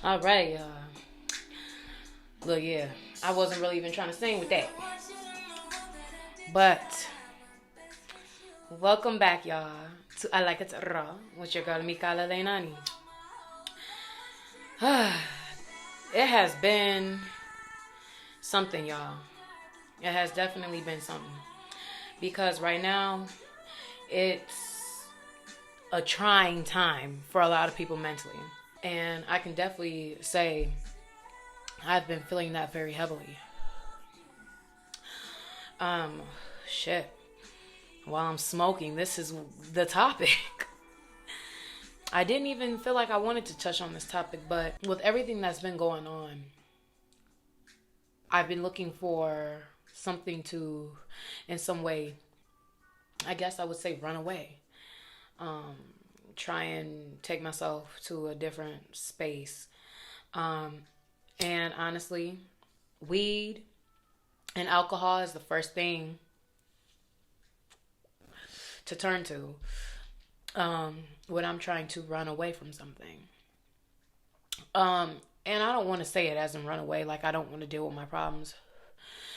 All right, look, yeah, I wasn't really even trying to sing with that, but welcome back, y'all, to I Like It Raw with your girl Mikala Leinani. It has been something, y'all. It has definitely been something because right now it's a trying time for a lot of people mentally, and I can definitely say I've been feeling that very heavily. Um, shit. While I'm smoking, this is the topic. I didn't even feel like I wanted to touch on this topic, but with everything that's been going on, I've been looking for something to, in some way, I guess I would say run away. Um, Try and take myself to a different space. Um, and honestly, weed and alcohol is the first thing to turn to when I'm trying to run away from something. Um, and I don't want to say it as in run away, like I don't want to deal with my problems,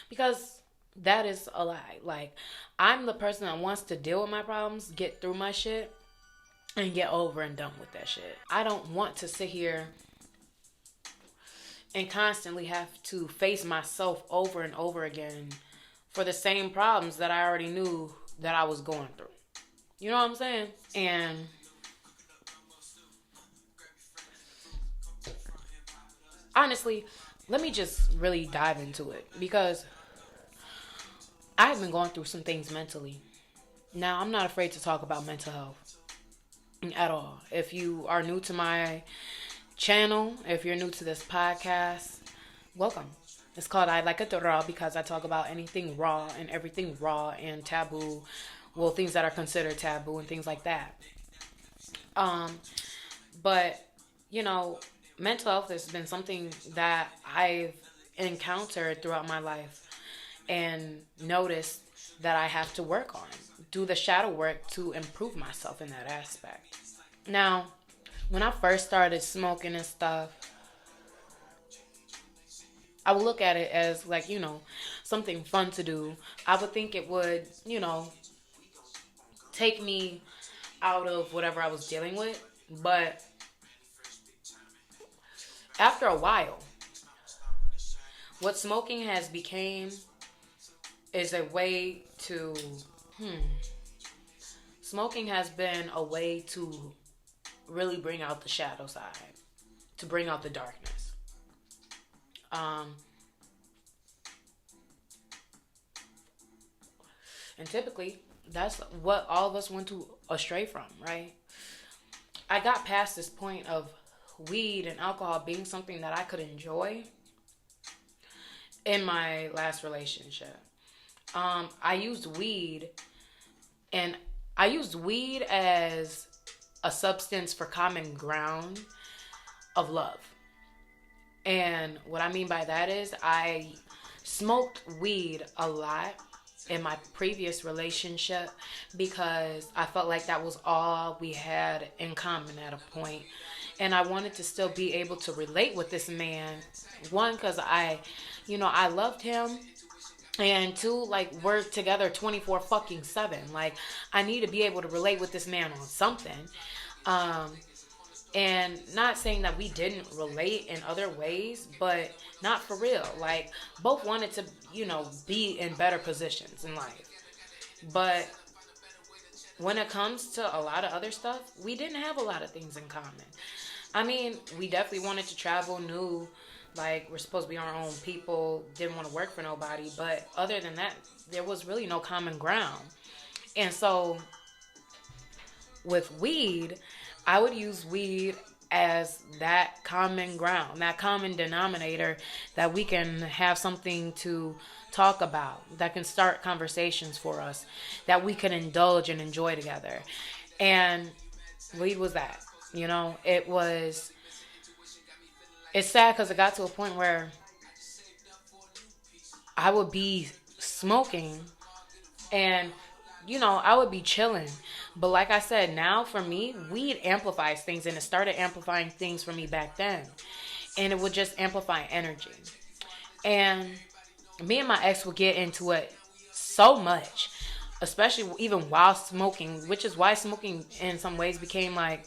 because that is a lie. Like, I'm the person that wants to deal with my problems, get through my shit, and get over and done with that shit. I don't want to sit here and constantly have to face myself over and over again for the same problems that I already knew that I was going through. You know what I'm saying? And honestly, let me just really dive into it because I've been going through some things mentally. Now, I'm not afraid to talk about mental health at all. If you are new to my channel, if you're new to this podcast, welcome. It's called I Like It Raw because I talk about anything raw and everything raw and taboo. Well, things that are considered taboo and things like that. Um, but, you know, mental health has been something that I've encountered throughout my life and noticed that I have to work on, do the shadow work to improve myself in that aspect. Now, when I first started smoking and stuff, I would look at it as like, something fun to do. I would think it would, take me out of whatever I was dealing with. But after a while, what smoking has became is a way to, smoking has been a way to really bring out the shadow side, to bring out the darkness. Um, and typically, that's what all of us went to astray from, right? I got past this point of weed and alcohol being something that I could enjoy in my last relationship. I used weed, and I used weed as a substance for common ground of love. And what I mean by that is I smoked weed a lot in my previous relationship because I felt like that was all we had in common at a point. And I wanted to still be able to relate with this man. One, because I loved him. And two, like, we're together 24 fucking 7. Like, I need to be able to relate with this man on something. Um, and not saying that we didn't relate in other ways, but not for real. Like, both wanted to, be in better positions in life. But when it comes to a lot of other stuff, we didn't have a lot of things in common. I mean, we definitely wanted to travel, knew like we're supposed to be our own people, didn't want to work for nobody. But other than that, there was really no common ground. And so with weed, I would use weed as that common ground, that common denominator that we can have something to talk about, that can start conversations for us, that we can indulge and enjoy together. And weed was that. It was, it's sad because it got to a point where I would be smoking and I would be chilling. But like I said, now for me, weed amplifies things, and it started amplifying things for me back then. and it would just amplify energy. And me and my ex would get into it so much, especially even while smoking, which is why smoking in some ways became like,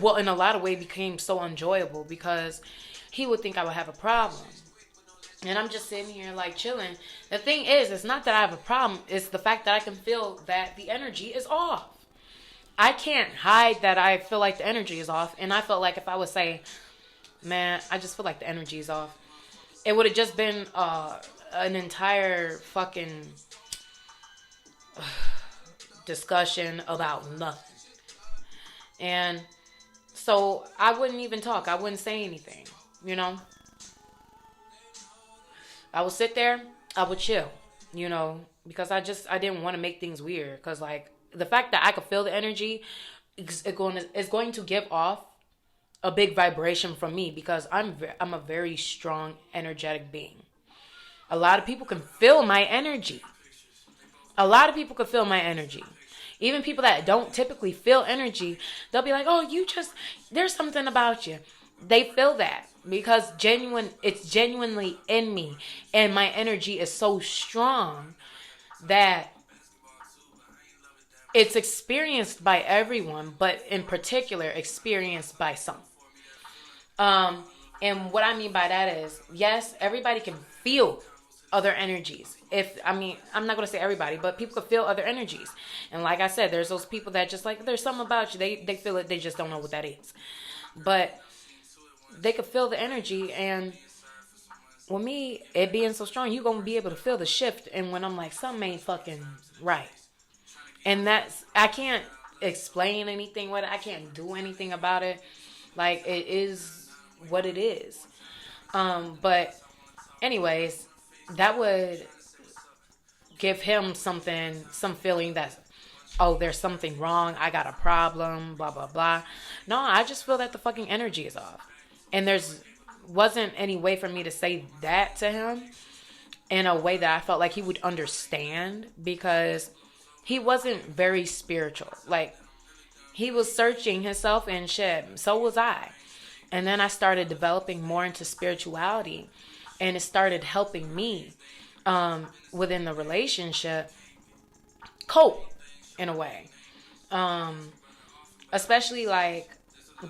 well, in a lot of ways became so enjoyable, because he would think I would have a problem. And I'm just sitting here like chilling. The thing is, it's not that I have a problem. It's the fact that I can feel that the energy is off. I can't hide that I feel like the energy is off. And I felt like if I would say, man, I just feel like the energy is off, it would have just been an entire fucking discussion about nothing. And so I wouldn't even talk. I wouldn't say anything, you know. I would sit there, I would chill, you know, because I didn't want to make things weird. Because, like, the fact that I could feel the energy is going to give off a big vibration from me, because I'm a very strong, energetic being. A lot of people can feel my energy. Even people that don't typically feel energy, they'll be like, oh, there's something about you. They feel that because it's genuinely in me. And my energy is so strong that it's experienced by everyone, but in particular experienced by some. And what I mean by that is, yes, everybody can feel other energies. I'm not going to say everybody, but people can feel other energies. And like I said, there's those people that just like, there's something about you. They feel it. They just don't know what that is. But they could feel the energy. And with me, it being so strong, you're going to be able to feel the shift. And when I'm like, something ain't fucking right. And I can't explain anything with it. I can't do anything about it. Like, it is what it is. But anyways, that would give him some feeling that, oh, there's something wrong, I got a problem, blah, blah, blah. No, I just feel that the fucking energy is off. And wasn't any way for me to say that to him in a way that I felt like he would understand, because he wasn't very spiritual. Like, he was searching himself and shit. So was I. And then I started developing more into spirituality, and it started helping me within the relationship cope in a way. Especially like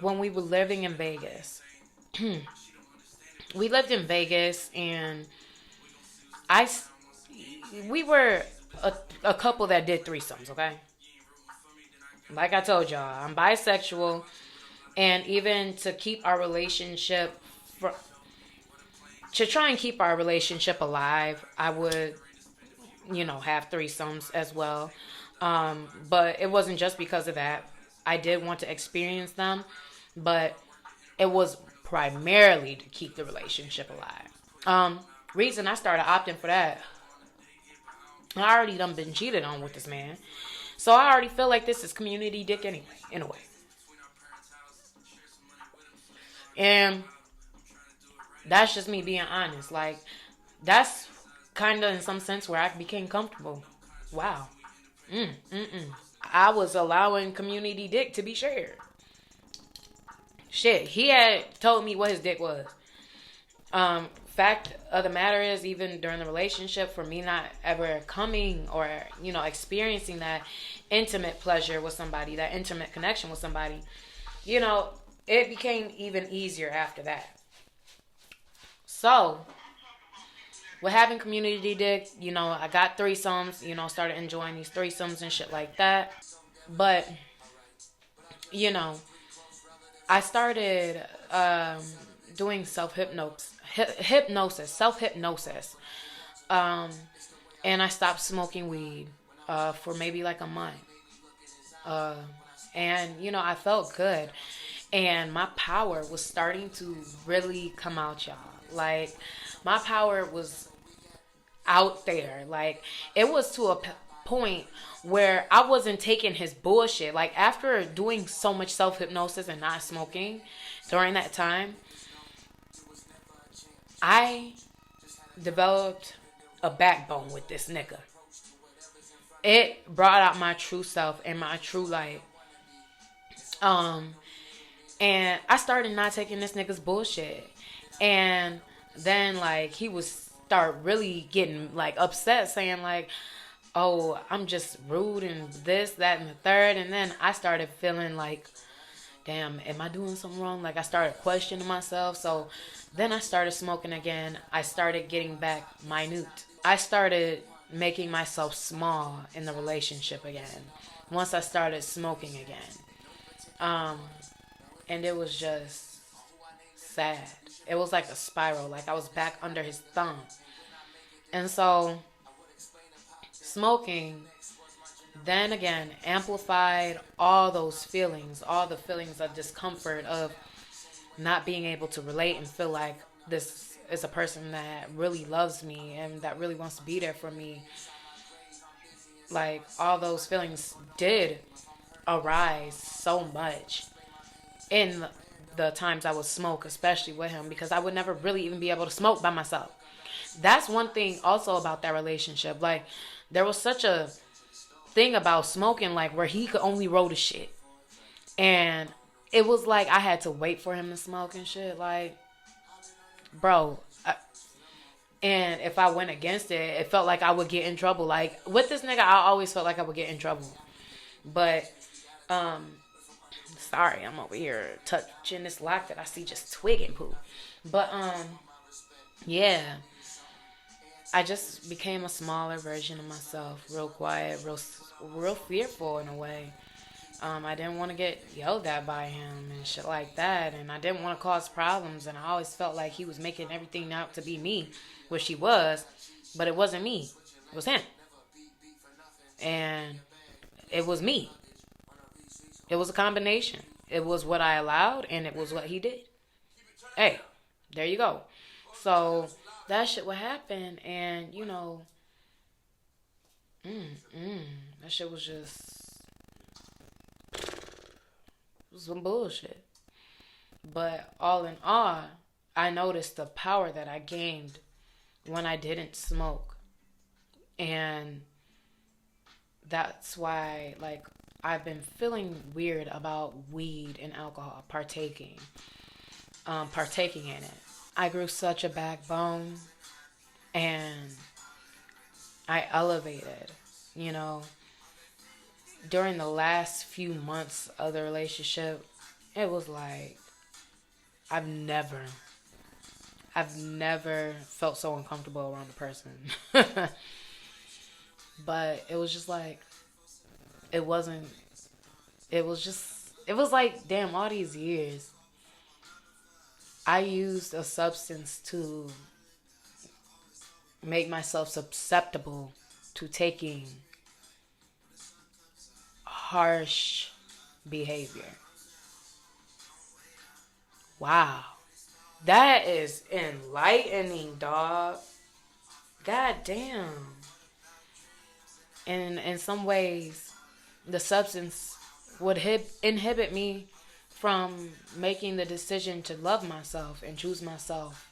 when we were living in Vegas. We lived in Vegas, and we were a couple that did threesomes, okay? Like I told y'all, I'm bisexual, and even to keep our relationship to try and keep our relationship alive, I would, have threesomes as well. But it wasn't just because of that. I did want to experience them, but it was primarily to keep the relationship alive. Reason I started opting for that, I already done been cheated on with this man. So I already feel like this is community dick anyway, in a way. And that's just me being honest. Like, that's kind of in some sense where I became comfortable. Wow. I was allowing community dick to be shared. Shit, he had told me what his dick was. Fact of the matter is, even during the relationship, for me not ever coming or, experiencing that intimate pleasure with somebody, that intimate connection with somebody, it became even easier after that. So, with having community dick, I got threesomes, started enjoying these threesomes and shit like that. But, I started doing self-hypnosis. And I stopped smoking weed for maybe like a month. And, I felt good. And my power was starting to really come out, y'all. Like, my power was out there. Like, it was to a point where I wasn't taking his bullshit. Like, after doing so much self-hypnosis and not smoking during that time, I developed a backbone with this nigga. It brought out my true self and my true light. And I started not taking this nigga's bullshit. And then, like, he would start really getting, like, upset, saying, like, oh, I'm just rude and this, that, and the third. And then I started feeling like, damn, am I doing something wrong? Like, I started questioning myself. So then I started smoking again. I started getting back minute. I started making myself small in the relationship again once I started smoking again. And it was just sad. It was like a spiral. Like I was back under his thumb. And so smoking then again amplified all those feelings, all the feelings of discomfort, of not being able to relate and feel like this is a person that really loves me and that really wants to be there for me. Like, all those feelings did arise so much in the times I would smoke, especially with him, because I would never really even be able to smoke by myself. That's one thing also about that relationship. Like, there was such a thing about smoking, like, where he could only roll the shit. And it was like I had to wait for him to smoke and shit. Like, bro. And if I went against it, it felt like I would get in trouble. Like, with this nigga, I always felt like I would get in trouble. But, sorry, I'm over here touching this lock that I see just twigging poo. But, yeah. I just became a smaller version of myself. Real quiet, real fearful in a way. I didn't want to get yelled at by him and shit like that. And I didn't want to cause problems. And I always felt like he was making everything out to be me, which he was. But it wasn't me. It was him. And it was me. It was a combination. It was what I allowed and it was what he did. Hey, there you go. So that shit would happen. And, you know, that shit was just some bullshit. But all in all, I noticed the power that I gained when I didn't smoke. And that's why, like, I've been feeling weird about weed and alcohol, partaking in it. I grew such a backbone and I elevated, you know. During the last few months of the relationship, it was like I've never felt so uncomfortable around a person. But it was just like, it was like, damn, all these years I used a substance to make myself susceptible to taking harsh behavior. Wow. That is enlightening, dog. God damn. And in some ways, the substance would inhibit me from making the decision to love myself and choose myself.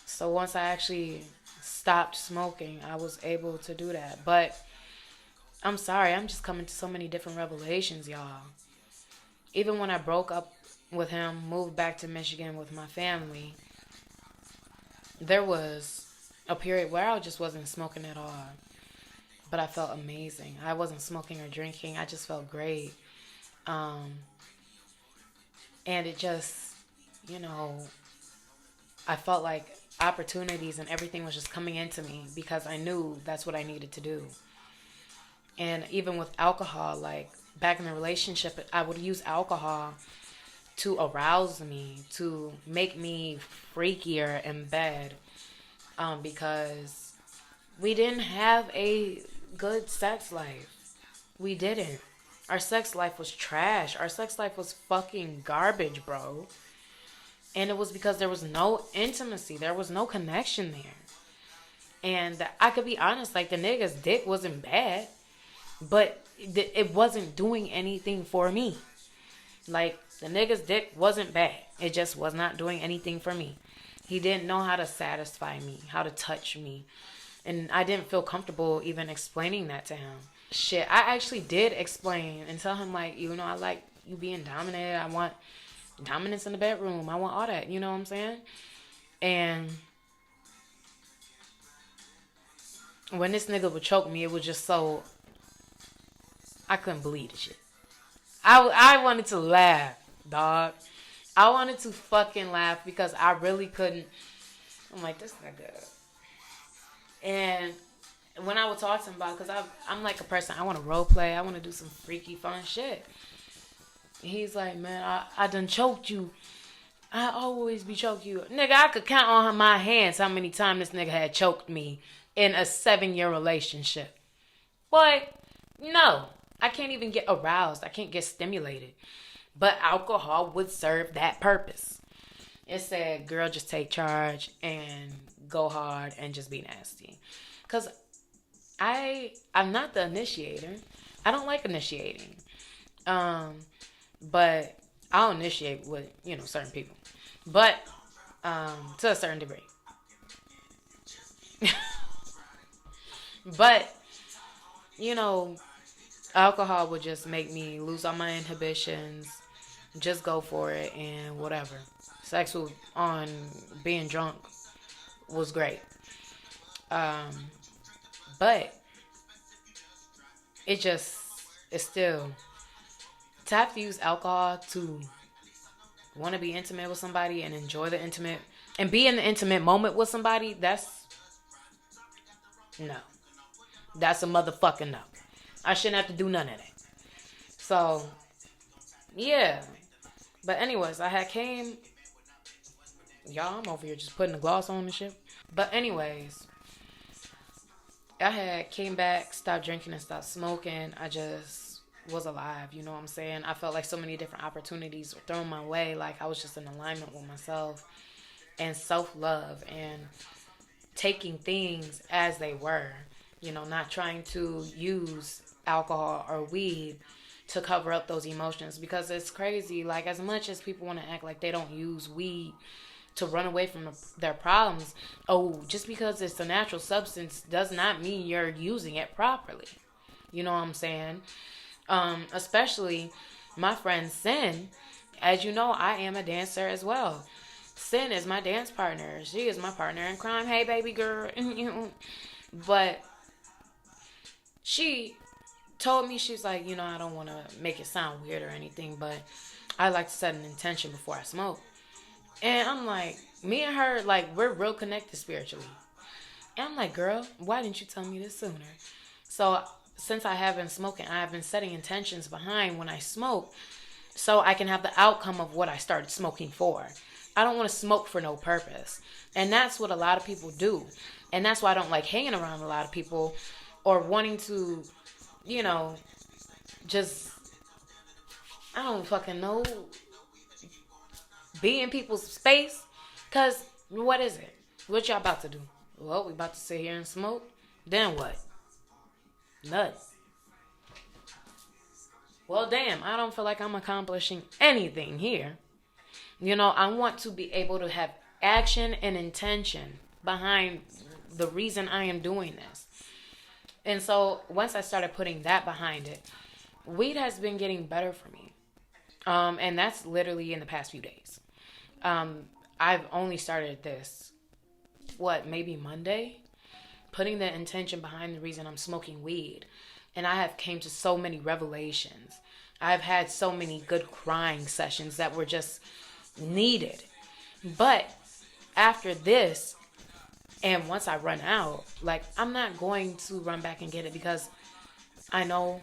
So once I actually stopped smoking, I was able to do that. But I'm sorry, I'm just coming to so many different revelations, y'all. Even when I broke up with him, moved back to Michigan with my family, there was a period where I just wasn't smoking at all. But I felt amazing. I wasn't smoking or drinking. I just felt great. And it just, you know, I felt like opportunities and everything was just coming into me because I knew that's what I needed to do. And even with alcohol, like back in the relationship, I would use alcohol to arouse me, to make me freakier in bed, because we didn't have a good sex life. We didn't. Our sex life was trash. Our sex life was fucking garbage, bro. And it was because there was no intimacy. There was no connection there. And I could be honest, like, the nigga's dick wasn't bad, but it wasn't doing anything for me. Like, the nigga's dick wasn't bad. It just was not doing anything for me. He didn't know how to satisfy me, how to touch me. And I didn't feel comfortable even explaining that to him. Shit, I actually did explain and tell him, like, you know, I like you being dominated. I want dominance in the bedroom. I want all that. You know what I'm saying? And when this nigga would choke me, it was just so... I couldn't believe the shit. I wanted to laugh, dog. I wanted to fucking laugh because I really couldn't. I'm like, this nigga. And when I would talk to him about it, because I'm like a person, I want to role play. I want to do some freaky, fun shit. He's like, man, I done choked you. I always be choke you. Nigga, I could count on my hands how many times this nigga had choked me in a 7-year relationship. Boy, no. I can't even get aroused. I can't get stimulated. But alcohol would serve that purpose. It said, girl, just take charge and go hard and just be nasty. Because I'm not the initiator. I don't like initiating. But I'll initiate with, certain people. But to a certain degree. But, alcohol would just make me lose all my inhibitions, just go for it, and whatever. Sex on being drunk was great. But it's still, to have to use alcohol to want to be intimate with somebody and enjoy the intimate, and be in the intimate moment with somebody, that's a motherfucking no. I shouldn't have to do none of that. So, yeah. But anyways, I had came... Y'all, I'm over here just putting the gloss on and shit. But anyways, I had came back, stopped drinking and stopped smoking. I just was alive, you know what I'm saying? I felt like so many different opportunities were thrown my way. Like I was just in alignment with myself and self-love and taking things as they were. Not trying to use alcohol or weed to cover up those emotions, because it's crazy. Like, as much as people want to act like they don't use weed to run away from their problems, just because it's a natural substance does not mean you're using it properly. You know what I'm saying? Especially my friend Sin. As you know, I am a dancer as well. Sin is my dance partner. She is my partner in crime. Hey, baby girl. But she told me, she's like, I don't want to make it sound weird or anything, but I like to set an intention before I smoke. And I'm like, me and her, like, we're real connected spiritually. And I'm like, girl, why didn't you tell me this sooner? So since I have been smoking, I have been setting intentions behind when I smoke so I can have the outcome of what I started smoking for. I don't want to smoke for no purpose. And that's what a lot of people do. And that's why I don't like hanging around a lot of people or wanting to, just, I don't fucking know, be in people's space. Because what is it? What y'all about to do? Well, we about to sit here and smoke. Then what? Nothing. Well, damn, I don't feel like I'm accomplishing anything here. I want to be able to have action and intention behind the reason I am doing this. And so once I started putting that behind it, weed has been getting better for me. And that's literally in the past few days. I've only started this, maybe Monday? Putting the intention behind the reason I'm smoking weed. And I have came to so many revelations. I've had so many good crying sessions that were just needed. But after this, and once I run out, I'm not going to run back and get it, because I know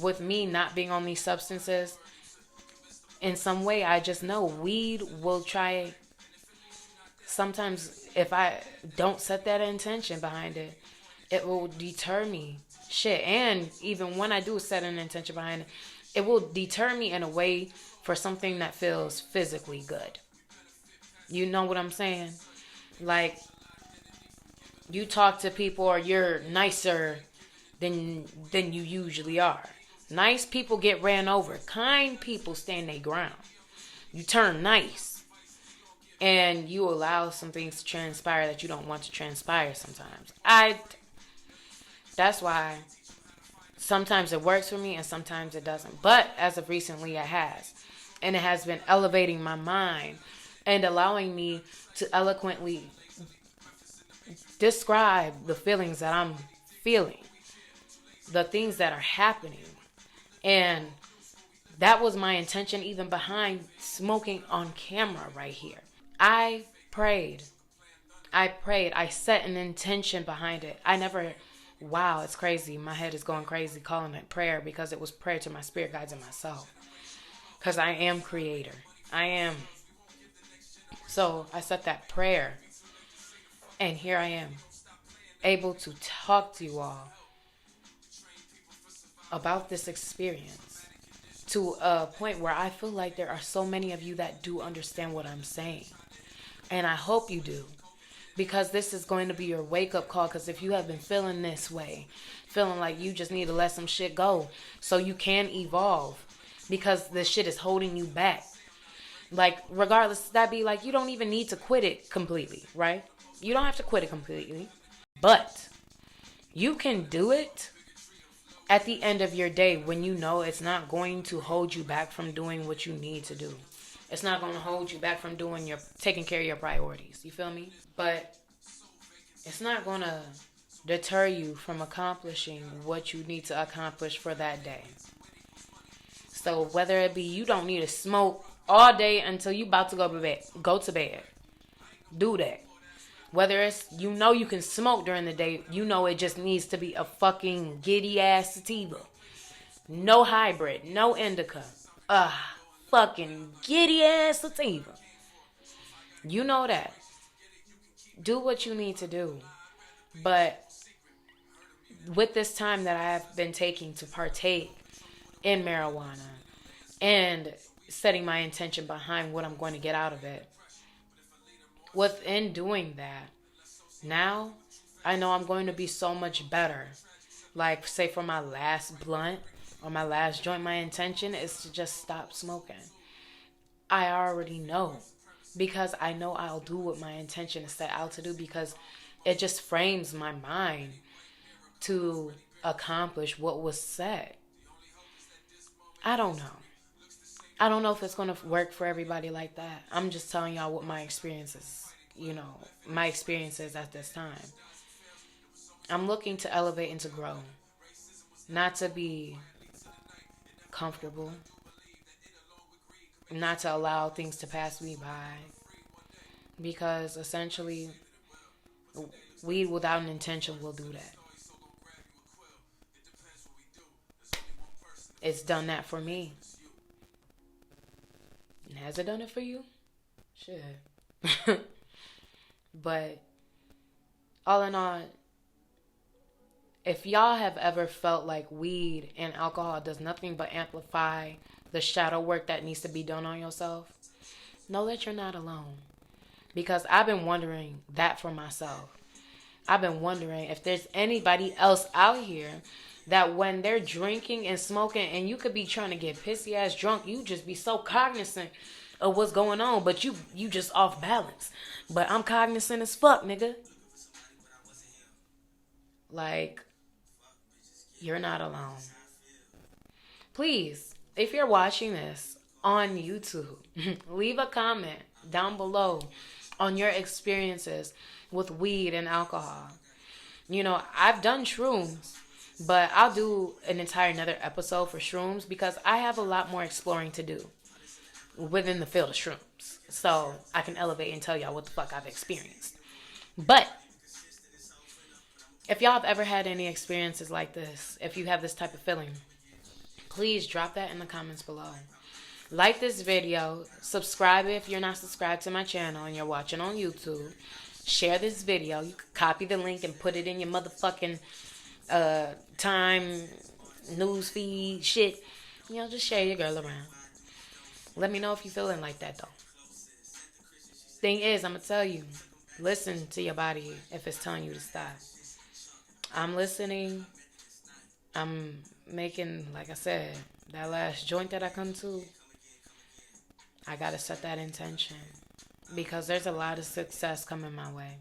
with me not being on these substances, in some way, I just know weed will try. Sometimes if I don't set that intention behind it, it will deter me. Shit. And even when I do set an intention behind it, it will deter me in a way for something that feels physically good. You know what I'm saying? Like, you talk to people or you're nicer than you usually are. Nice people get ran over. Kind people stand their ground. You turn nice. And you allow some things to transpire that you don't want to transpire sometimes. That's why Sometimes it works for me and sometimes it doesn't. But as of recently, it has. And it has been elevating my mind and allowing me to eloquently describe the feelings that I'm feeling, the things that are happening. And that was my intention even behind smoking on camera right here. I prayed. I set an intention behind it. Wow, it's crazy. My head is going crazy calling it prayer because it was prayer to my spirit guides and myself. Because I am creator. I am. So I set that prayer. And here I am, able to talk to you all about this experience to a point where I feel like there are so many of you that do understand what I'm saying. And I hope you do. Because this is going to be your wake-up call. Because if you have been feeling this way, feeling like you just need to let some shit go so you can evolve, because this shit is holding you back. Like, regardless, that be like, you don't even need to quit it completely, right? You don't have to quit it completely. But you can do it at the end of your day when you know it's not going to hold you back from doing what you need to do. It's not going to hold you back from taking care of your priorities. You feel me? But it's not going to deter you from accomplishing what you need to accomplish for that day. So whether it be you don't need to smoke all day until you about to go to bed. Do that. Whether it's, you can smoke during the day, it just needs to be a fucking giddy ass sativa. No hybrid, no indica. Fucking giddy ass sativa. You know that. Do what you need to do. But with this time that I have been taking to partake in marijuana and setting my intention behind what I'm going to get out of it, within doing that, now I know I'm going to be so much better. Like, say for my last blunt or my last joint, my intention is to just stop smoking. I already know, because I know I'll do what my intention is set out to do, because it just frames my mind to accomplish what was said. I don't know. I don't know if it's going to work for everybody like that. I'm just telling y'all what my experience is, my experiences at this time. I'm looking to elevate and to grow, not to be comfortable, not to allow things to pass me by, because essentially weed without an intention will do that. It's done that for me. And has it done it for you? Shit. But all in all, if y'all have ever felt like weed and alcohol does nothing but amplify the shadow work that needs to be done on yourself, know that you're not alone. Because I've been wondering that for myself. I've been wondering if there's anybody else out here that when they're drinking and smoking, and you could be trying to get pissy ass drunk, you just be so cognizant of what's going on, but you just off balance. But I'm cognizant as fuck, nigga. Like, you're not alone. Please, if you're watching this on YouTube, leave a comment down below on your experiences with weed and alcohol. I've done shrooms, but I'll do an entire another episode for shrooms because I have a lot more exploring to do within the field of shrooms. So I can elevate and tell y'all what the fuck I've experienced. But if y'all have ever had any experiences like this, if you have this type of feeling, please drop that in the comments below. Like this video, subscribe if you're not subscribed to my channel and you're watching on YouTube. Share this video. You can copy the link and put it in your motherfucking time news feed shit. Just share your girl around. Let me know if you're feeling like that though. Thing is, I'm gonna tell you, listen to your body if it's telling you to stop. I'm listening. I'm making, like I said, that last joint that I come to, I gotta set that intention. Because there's a lot of success coming my way.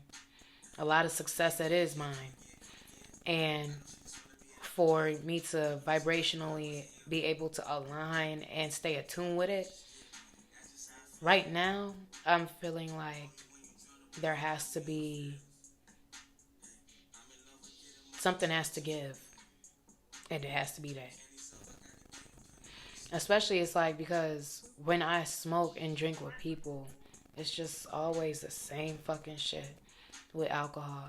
A lot of success that is mine. And for me to vibrationally be able to align and stay attuned with it, right now, I'm feeling like there has to be something has to give. And it has to be that. Especially it's like because when I smoke and drink with people, it's just always the same fucking shit with alcohol.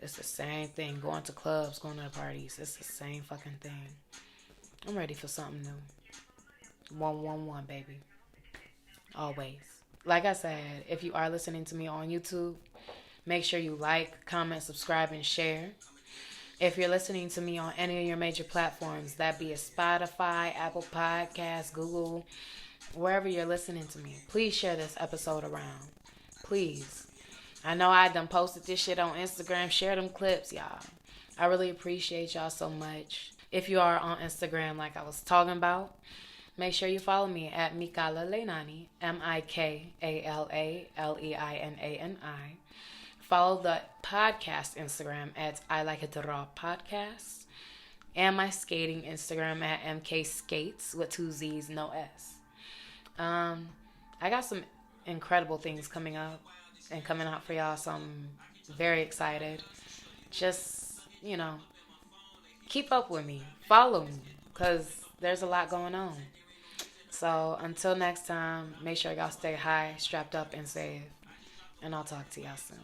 It's the same thing. Going to clubs, going to parties. It's the same fucking thing. I'm ready for something new. 111, baby. Always. Like I said, if you are listening to me on YouTube, make sure you like, comment, subscribe, and share. If you're listening to me on any of your major platforms, that be a Spotify, Apple Podcasts, Google, wherever you're listening to me, please share this episode around. Please. I know I done posted this shit on Instagram. Share them clips, y'all. I really appreciate y'all so much. If you are on Instagram like I was talking about, make sure you follow me at Mikala Leinani, MikaLaleini. Follow the podcast Instagram at I Like It Raw Podcast. And my skating Instagram at MK Skates with 2 Z's, no S. I got some incredible things coming up and coming out for y'all, so I'm very excited. Just, keep up with me. Follow me, because there's a lot going on. So until next time, make sure y'all stay high, strapped up, and safe. And I'll talk to y'all soon.